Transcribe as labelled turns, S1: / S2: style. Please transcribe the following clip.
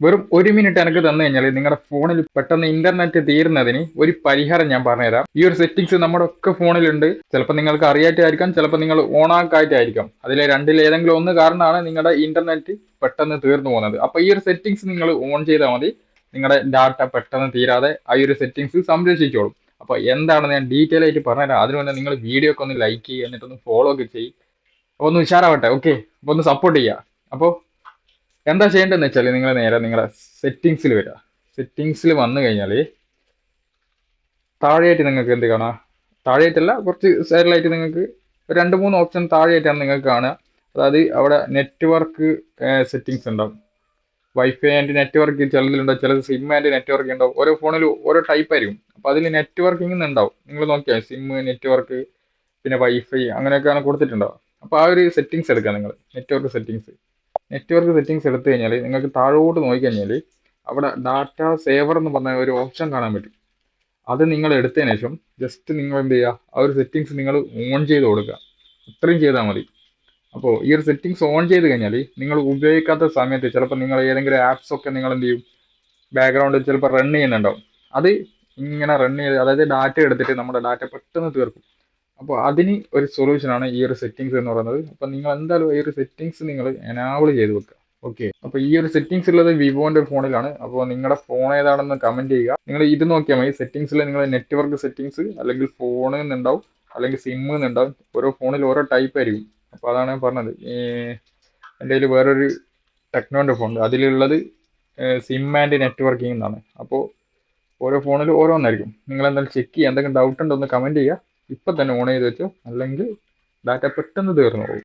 S1: വെറും 1 മിനിറ്റ് എനിക്ക് തന്നു കഴിഞ്ഞാൽ നിങ്ങളുടെ ഫോണിൽ പെട്ടെന്ന് ഇന്റർനെറ്റ് തീരുന്നതിന് ഒരു പരിഹാരം ഞാൻ പറഞ്ഞുതരാം. ഈ ഒരു സെറ്റിംഗ്സ് നമ്മുടെ ഒക്കെ ഫോണിലുണ്ട്. ചിലപ്പോൾ നിങ്ങൾക്ക് അറിയാറ്റായിരിക്കാം, ചിലപ്പോൾ നിങ്ങൾ ഓൺ ആക്കായിട്ടായിരിക്കാം. അതിലെ രണ്ടിലേതെങ്കിലും ഒന്ന് കാരണമാണ് നിങ്ങളുടെ ഇന്റർനെറ്റ് പെട്ടെന്ന് തീർന്നു പോകുന്നത്. അപ്പൊ ഈ ഒരു സെറ്റിംഗ്സ് നിങ്ങൾ ഓൺ ചെയ്താൽ മതി, നിങ്ങളുടെ ഡാറ്റ പെട്ടെന്ന് തീരാതെ ആ ഒരു സെറ്റിംഗ്സ് സംരക്ഷിച്ചോളും. അപ്പൊ എന്താണെന്ന് ഞാൻ ഡീറ്റെയിൽ ആയിട്ട് പറഞ്ഞുതരാം. അതിന് മുന്നേ നിങ്ങൾ വീഡിയോ ഒക്കെ ഒന്ന് ലൈക്ക് ചെയ്യുക, എന്നിട്ടൊന്ന് ഫോളോ ഒക്കെ ചെയ്യും. അപ്പൊ ഒന്ന് ഉഷാറാവട്ടെ. ഓക്കെ, അപ്പൊ ഒന്ന് സപ്പോർട്ട് ചെയ്യുക. അപ്പോൾ എന്താ ചെയ്യേണ്ടതെന്ന് വെച്ചാൽ നിങ്ങൾ നേരെ നിങ്ങളുടെ സെറ്റിംഗ്സിൽ വരിക. സെറ്റിംഗ്സിൽ വന്നു കഴിഞ്ഞാൽ താഴെയായിട്ട് നിങ്ങൾക്ക് എന്ത് കാണാം? താഴെയായിട്ടല്ല, കുറച്ച് സൈഡിലായിട്ട് നിങ്ങൾക്ക് 2-3 ഓപ്ഷൻ താഴെയായിട്ടാണ് നിങ്ങൾക്ക് കാണുക. അതായത് അവിടെ നെറ്റ്വർക്ക് സെറ്റിംഗ്സ് ഉണ്ടാവും. വൈഫൈ ആൻഡ് നെറ്റ്വർക്ക് ചിലതിലുണ്ടാവും, ചിലത് സിം ആൻഡ് നെറ്റ്വർക്ക് ഉണ്ടാവും. ഓരോ ഫോണിലും ഓരോ ടൈപ്പ് ആയിരിക്കും. അപ്പോൾ അതിൽ നെറ്റ്വർക്കിംഗ് ഉണ്ടാവും. നിങ്ങൾ നോക്കിയാൽ സിം, നെറ്റ്വർക്ക്, പിന്നെ വൈഫൈ അങ്ങനെയൊക്കെയാണ് കൊടുത്തിട്ടുണ്ടാവുക. അപ്പോൾ ആ ഒരു സെറ്റിംഗ്സ് എടുക്കുക നിങ്ങൾ. നെറ്റ്വർക്ക് സെറ്റിംഗ്സ് എടുത്തു കഴിഞ്ഞാൽ നിങ്ങൾക്ക് താഴോട്ട് നോക്കിക്കഴിഞ്ഞാൽ അവിടെ ഡാറ്റ സേവർ എന്ന് പറഞ്ഞ ഒരു ഓപ്ഷൻ കാണാൻ പറ്റും. അത് നിങ്ങൾ എടുത്തതിന് ശേഷം ജസ്റ്റ് നിങ്ങൾ എന്ത് ചെയ്യുക, ആ ഒരു സെറ്റിംഗ്സ് നിങ്ങൾ ഓൺ ചെയ്ത് കൊടുക്കുക. ഇത്രയും ചെയ്താൽ മതി. അപ്പോൾ ഈ ഒരു സെറ്റിംഗ്സ് ഓൺ ചെയ്ത് കഴിഞ്ഞാൽ നിങ്ങൾ ഉപയോഗിക്കാത്ത സമയത്ത് ചിലപ്പോൾ നിങ്ങൾ ഏതെങ്കിലും ആപ്സ് ഒക്കെ നിങ്ങൾ എന്ത് ചെയ്യും, ബാക്ക്ഗ്രൗണ്ടിൽ ചിലപ്പോൾ റൺ ചെയ്യുന്നുണ്ടാവും. അത് ഇങ്ങനെ റൺ ചെയ്ത്, അതായത് ഡാറ്റ എടുത്തിട്ട് നമ്മുടെ ഡാറ്റ പെട്ടെന്ന് തീർക്കും. അപ്പോൾ അതിന് ഒരു സൊല്യൂഷനാണ് ഈ ഒരു സെറ്റിംഗ്സ് എന്ന് പറയുന്നത്. അപ്പോൾ നിങ്ങൾ എന്തായാലും ഈ ഒരു സെറ്റിംഗ്സ് നിങ്ങൾ എനാബിൾ ചെയ്ത് വെക്കുക. ഓക്കെ, അപ്പോൾ ഈ ഒരു സെറ്റിംഗ്സ് ഉള്ളത് വിവോന്റെ ഫോണിലാണ്. അപ്പോൾ നിങ്ങളുടെ ഫോൺ ഏതാണെന്ന് കമന്റ് ചെയ്യുക. നിങ്ങൾ ഇത് നോക്കിയാൽ മതി. സെറ്റിംഗ്സിൽ നിങ്ങൾ നെറ്റ്വർക്ക് സെറ്റിംഗ്സ് അല്ലെങ്കിൽ ഫോണിൽ നിന്നുണ്ടാവും, അല്ലെങ്കിൽ സിമ്മിൽ നിന്നുണ്ടാവും. ഓരോ ഫോണിൽ ഓരോ ടൈപ്പ് ആയിരിക്കും. അപ്പോൾ അതാണ് ഞാൻ പറഞ്ഞത്. എൻ്റെ കയ്യിൽ വേറൊരു ടെക്നോൻ്റെ ഫോൺ ഉണ്ട്, അതിലുള്ളത് സിം ആൻഡ് നെറ്റ്വർക്കിംഗ് എന്നാണ്. അപ്പോൾ ഓരോ ഫോണിലും ഓരോന്നായിരിക്കും. നിങ്ങൾ എന്തായാലും ചെക്ക് ചെയ്യുക. എന്തെങ്കിലും ഡൗട്ട് ഉണ്ടോ ഒന്ന് കമന്റ് ചെയ്യുക. ഇപ്പം തന്നെ ഓൺ ചെയ്ത് വെച്ചോ, അല്ലെങ്കിൽ ഡാറ്റ പെട്ടെന്ന് തീർന്നു പോകും.